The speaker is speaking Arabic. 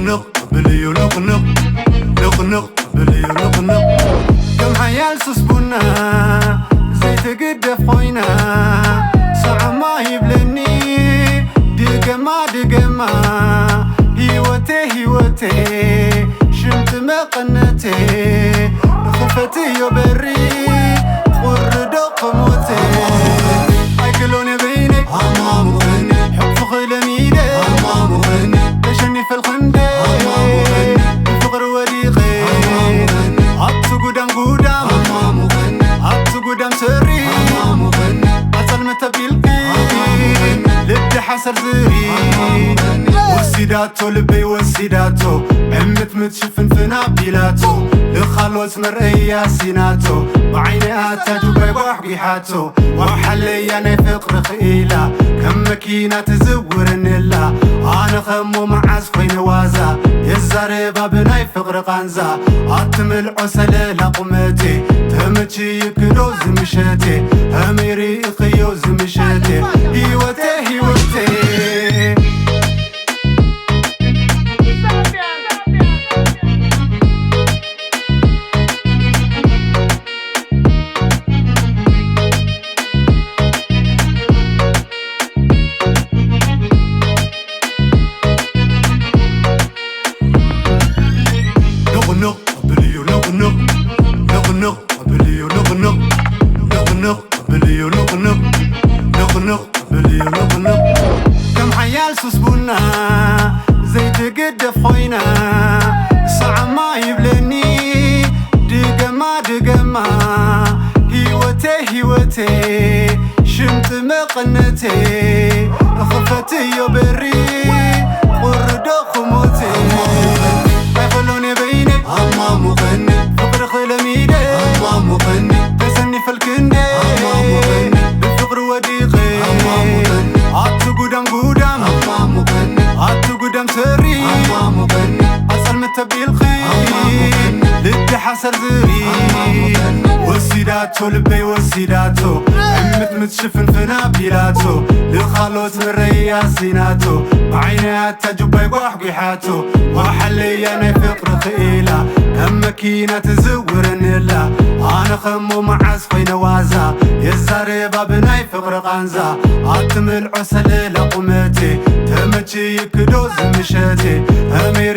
نق بليو نق بليو نق كم حيال سسبونا زي تقدف خوينا ساعة ما يبلني دقما هيوتي شمت مقنتي خفتي يبري قردو قموتي ايكلوني بيني همام غني حب فخل ميدي همام غني تشني في الخندق الفقر وريقي عطس قدام همام غني عطس قدام سري همام غني أصل متبيلقي لبدي حسر زري وسيداتو لبي وسيداتو عمت متشفن فينا بيلاتو لخالوت مرئي سيناتو بعيني آتاجو بيبوح بيحاتو وحلي أنا فقر خيلة كم مكينة تزور النلا أنا خمو معاز خوين وازا يزاري بابناي فقر قانزا أتمل عسل لقمتي تمتشي يكلو زمشتي أميري إخيو زمشتي هيوتي كم حيال سسبونا زي تقدف خوينا ساعة ما يبلني دقما هيوتي شمت مقنتي خفتي يبري قردو قموتي يخلوني بيني همام غني فقر خلميدي همام غني تسني في الكندي بالفقر وديقي عطس قدام همام غني عطس قدام سري همام غني أصل متبيلقي لدي حسر زري وسيداتو لبي وسيداتو عمت متشفن فينا بيلاتو لخالوت مرئي سيناتو بعيني آتاجو بيبوح بيحاتو وحلي أنا فقر خيلة كم مكينة تزور النلا أنا خمو معاز خوين وازا يزاري بابناي فقر قانزا أتمل عسل لقمتي تمتشي يكدو زمشتي أمير